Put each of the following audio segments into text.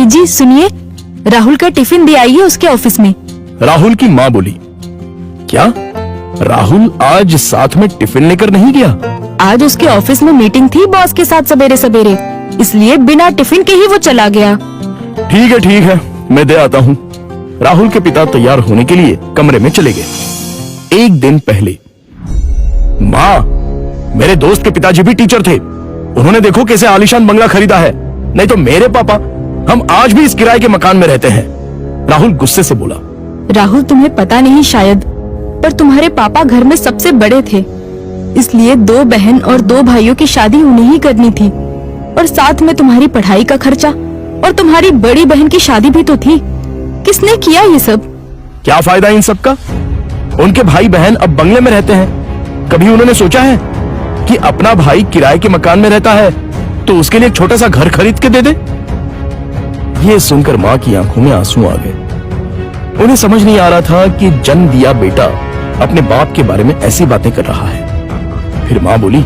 जी सुनिए, राहुल का टिफिन दे आइए उसके ऑफिस में। राहुल की माँ बोली, क्या राहुल आज साथ में टिफिन लेकर नहीं गया? आज उसके ऑफिस में मीटिंग थी बॉस के साथ सवेरे सवेरे, इसलिए बिना टिफिन के ही वो चला गया। ठीक है, मैं दे आता हूँ। राहुल के पिता तैयार होने के लिए कमरे में चले गए। एक दिन पहले, माँ, मेरे दोस्त के पिताजी भी टीचर थे, उन्होंने देखो कैसे आलीशान बंगला खरीदा है, नहीं तो मेरे पापा, हम आज भी इस किराए के मकान में रहते हैं। राहुल गुस्से से बोला। राहुल, तुम्हें पता नहीं शायद, पर तुम्हारे पापा घर में सबसे बड़े थे, इसलिए 2 बहन और 2 भाइयों की शादी उन्हें ही करनी थी, और साथ में तुम्हारी पढ़ाई का खर्चा, और तुम्हारी बड़ी बहन की शादी भी तो थी। किसने किया ये सब? क्या फायदा इन सब का? उनके भाई बहन अब बंगले में रहते हैं। कभी उन्होंने सोचा है कि अपना भाई किराए के मकान में रहता है तो उसके लिए एक छोटा सा घर खरीद के दे दे? ये सुनकर माँ की आंखों में आंसू आ गए। उन्हें समझ नहीं आ रहा था कि जन्म दिया बेटा अपने बाप के बारे में ऐसी बातें कर रहा है। फिर माँ बोली,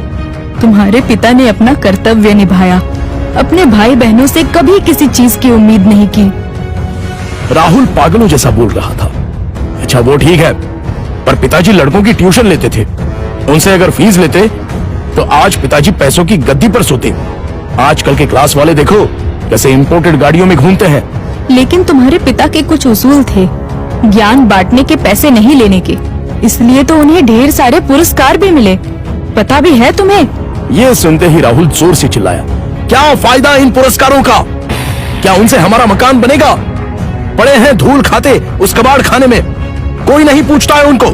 तुम्हारे पिता ने अपना कर्तव्य निभाया, अपने भाई बहनों से कभी किसी चीज की उम्मीद नहीं की। राहुल पागलों जैसा बोल रहा था। अच्छा वो ठीक है, पर पिताजी लड़कों की ट्यूशन लेते थे, उनसे अगर फीस लेते तो आज पिताजी पैसों की गद्दी पर सोते। आजकल के क्लास वाले देखो कैसे इंपोर्टेड गाड़ियों में घूमते हैं। लेकिन तुम्हारे पिता के कुछ उसूल थे, ज्ञान बांटने के, पैसे नहीं लेने के, इसलिए तो उन्हें ढेर सारे पुरस्कार भी मिले। पता भी है तुम्हें? ये सुनते ही राहुल जोर से चिल्लाया, क्या फायदा इन पुरस्कारों का? क्या उनसे हमारा मकान बनेगा? पड़े हैं धूल खाते उस कबाड़ खाने में, कोई नहीं पूछता है उनको।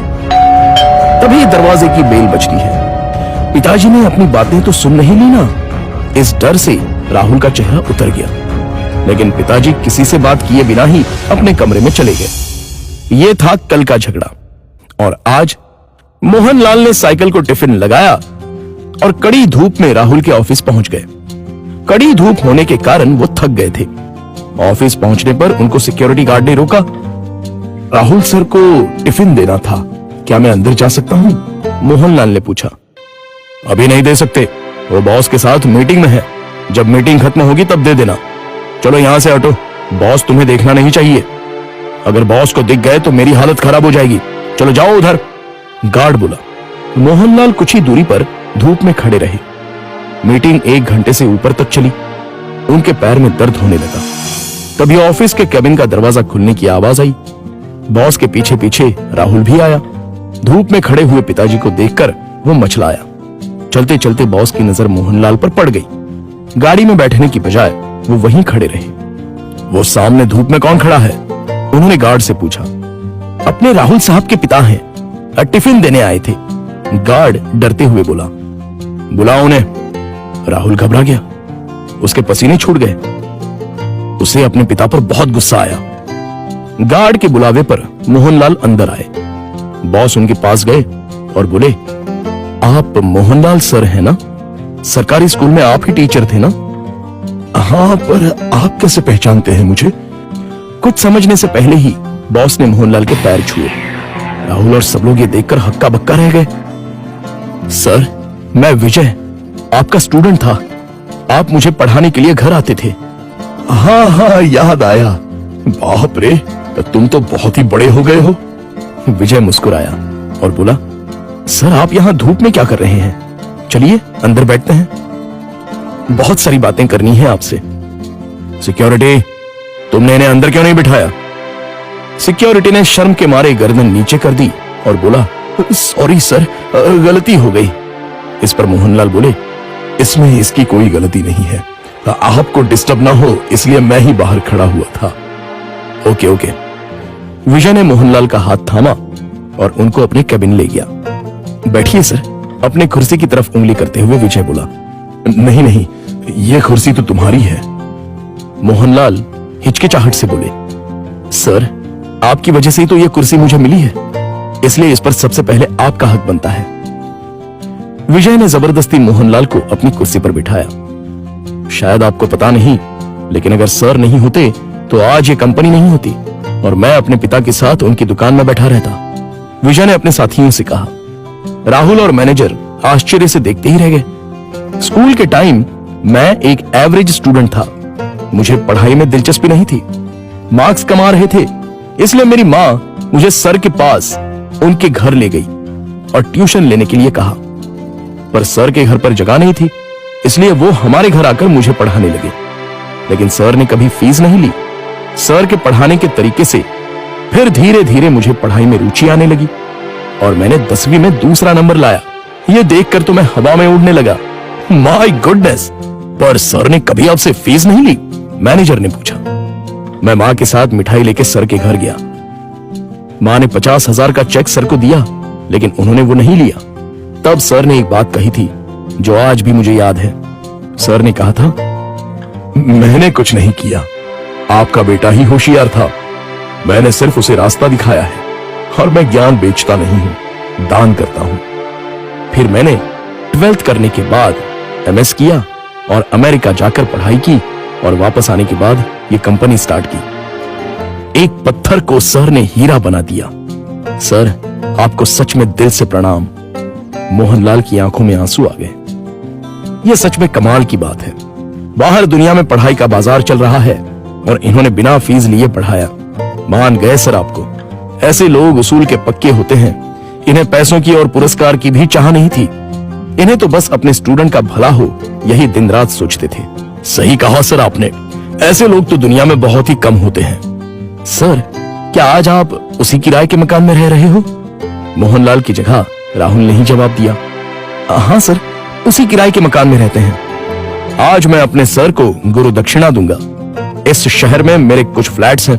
तभी दरवाजे की बेल बजती है। पिताजी ने अपनी बातें तो सुन नहीं ली ना। इस डर से राहुल का चेहरा उतर गया, लेकिन पिताजी किसी से बात किए बिना ही अपने कमरे में चले गए। ये था कल का झगड़ा, और आज मोहनलाल ने साइकिल को टिफिन लगाया और कड़ी धूप में राहुल के ऑफिस पहुंच गए। कड़ी धूप होने के कारण वो थक गए थे। ऑफिस पहुंचने पर उनको सिक्योरिटी गार्ड ने रोका। राहुल सर को टिफिन देना था, क्या मैं अंदर जा सकता हूं? मोहनलाल ने पूछा। अभी नहीं दे सकते, वो बॉस के साथ मीटिंग में है, जब मीटिंग खत्म होगी तब दे देना। चलो यहां से हटो, बॉस तुम्हें देखना नहीं चाहिए। अगर बॉस को दिख गए तो मेरी हालत खराब हो जाएगी, चलो जाओ उधर, गार्ड बोला। मोहनलाल कुछ ही दूरी पर धूप में खड़े रहे। मीटिंग 1 घंटे से ऊपर तक चली। उनके पैर में दर्द होने लगा। तभी ऑफिस के केबिन का दरवाजा खुलने की आवाज आई। बॉस के पीछे पीछे राहुल भी आया। धूप में खड़े हुए पिताजी को देखकर वो मचलाया। चलते चलते बॉस की नजर मोहनलाल पर पड़ गई। गाड़ी में बैठने की बजाय वो वहीं खड़े रहे। वो सामने धूप में कौन खड़ा है? उन्होंने गार्ड से पूछा। अपने राहुल साहब के पिता हैं, टिफिन देने आए थे, गार्ड डरते हुए बोला। बुलाओ उन्हें। राहुल घबरा गया, उसके पसीने छूट गए। उसे अपने पिता पर बहुत गुस्सा आया। गार्ड के बुलावे पर मोहनलाल अंदर आए। बॉस उनके पास गए और बोले, आप मोहनलाल सर हैं ना? सरकारी स्कूल में आप ही टीचर थे ना? हाँ, पर आप कैसे पहचानते हैं मुझे? कुछ समझने से पहले ही बॉस ने मोहनलाल के पैर छुए। राहुल और सब लोग ये देखकर हक्का बक्का रह गए। सर, मैं विजय, आपका स्टूडेंट था। आप मुझे पढ़ाने के लिए घर आते थे। हाँ, याद आया। बाप रे, तुम तो बहुत ही बड़े हो गए हो। विजय मुस्कुराया और बोला, सर आप यहाँ धूप में क्या कर रहे हैं? चलिए अंदर बैठते हैं, बहुत सारी बातें करनी है आपसे। सिक्योरिटी, तुमने इन्हें अंदर क्यों नहीं बिठाया? सिक्योरिटी ने शर्म के मारे गर्दन नीचे कर दी और बोला, सॉरी सर, गलती हो गई। इस पर मोहनलाल बोले, इसमें इसकी कोई गलती नहीं है, आपको डिस्टर्ब ना हो इसलिए मैं ही बाहर खड़ा हुआ था। ओके। विजय ने मोहनलाल का हाथ थामा और उनको अपने केबिन ले गया। बैठिए सर, अपने कुर्सी की तरफ उंगली करते हुए विजय बोला। नहीं, ये कुर्सी तो तुम्हारी है। मोहनलाल हिचकिचाहट से बोले, सर आपकी वजह से ही तो ये कुर्सी मुझे मिली है, इसलिए इस पर सबसे पहले आपका हक बनता है। विजय ने जबरदस्ती मोहनलाल को अपनी कुर्सी पर बिठाया। शायद आपको पता नहीं, लेकिन अगर सर नहीं होते तो आज ये कंपनी नहीं होती और मैं अपने पिता के साथ उनकी दुकान में बैठा रहता। विजय ने अपने साथियों से कहा। राहुल और मैनेजर आश्चर्य से देखते ही रह गए। स्कूल के टाइम मैं एक एवरेज स्टूडेंट था, मुझे पढ़ाई में दिलचस्पी नहीं थी। मार्क्स कमा रहे थे, इसलिए मेरी माँ मुझे सर के पास उनके घर ले गई और ट्यूशन लेने के लिए कहा। पर सर के घर पर जगह नहीं थी, इसलिए वो हमारे घर आकर मुझे पढ़ाने लगे। लेकिन सर ने कभी फीस नहीं ली। सर के पढ़ाने के तरीके से फिर धीरे धीरे मुझे पढ़ाई में रुचि आने लगी और मैंने 10वीं में दूसरा नंबर लाया। ये देखकर तो मैं हवा में उड़ने लगा। My goodness! पर सर ने कभी आपसे फीस नहीं ली? मैनेजर ने पूछा। मैं मां के साथ मिठाई लेके सर के घर गया। मां ने 50,000 का चेक सर को दिया, लेकिन उन्होंने वो नहीं लिया। तब सर ने एक बात कही थी जो आज भी मुझे याद है। सर ने कहा था, मैंने कुछ नहीं किया, आपका बेटा ही होशियार था। मैंने सिर्फ उसे रास्ता दिखाया है और मैं ज्ञान बेचता नहीं हूं, दान करता हूं। फिर मैंने 12th करने के बाद MS किया और अमेरिका जाकर पढ़ाई की और वापस आने के बाद ये कंपनी स्टार्ट की। एक पत्थर को सर ने हीरा बना दिया। सर, आपको सच में दिल से प्रणाम। मोहनलाल की आंखों में आंसू आ गए। यह सच में कमाल की बात है। बाहर दुनिया में पढ़ाई का बाजार चल रहा है और इन्होंने बिना फीस लिए पढ़ाया। मान गए सर आपको। ऐसे लोग उसूल के पक्के होते हैं। इन्हें पैसों की और पुरस्कार की भी चाह नहीं थी। इन्हें तो बस अपने स्टूडेंट का भला हो, यही दिन रात सोचते थे। सही कहा सर आपने। ऐसे लोग तो दुनिया में बहुत ही कम होते हैं। सर, क्या आज आप उसी किराए के मकान में रह रहे हो? मोहनलाल की जगह राहुल ने ही जवाब दिया। हाँ सर, उसी किराए के मकान में रहते हैं। आज मैं अपने सर को गुरु दक्षिणा दूंगा। इस शहर में मेरे कुछ फ्लैट्स हैं,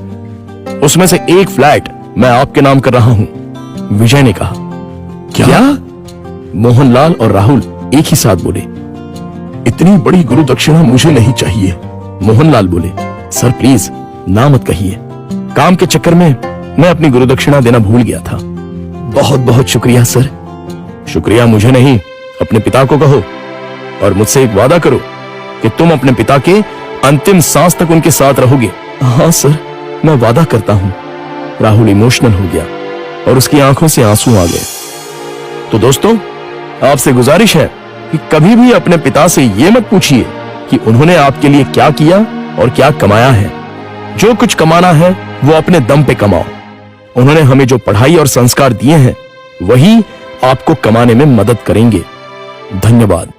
उसमें से एक फ्लैट मैं आपके नाम कर रहा हूं। विजय ने कहा। क्या? मोहनलाल और राहुल एक ही साथ बोले। इतनी बड़ी गुरु दक्षिणा मुझे नहीं चाहिए। मोहनलाल बोले, सर प्लीज ना मत कहिए। काम के चक्कर में मैं अपनी गुरु दक्षिणा देना भूल गया था। बहुत बहुत शुक्रिया सर। शुक्रिया मुझे नहीं, अपने पिता को कहो और मुझसे एक वादा करो कि तुम अपने पिता के अंतिम सांस तक उनके साथ रहोगे। हाँ सर, मैं वादा करता हूं। राहुल इमोशनल हो गया और उसकी आंखों से आंसू आ गए। तो दोस्तों, आपसे गुजारिश है कि कभी भी अपने पिता से यह मत पूछिए कि उन्होंने आपके लिए क्या किया और क्या कमाया है। जो कुछ कमाना है वो अपने दम पे कमाओ। उन्होंने हमें जो पढ़ाई और संस्कार दिए हैं वही आपको कमाने में मदद करेंगे। धन्यवाद।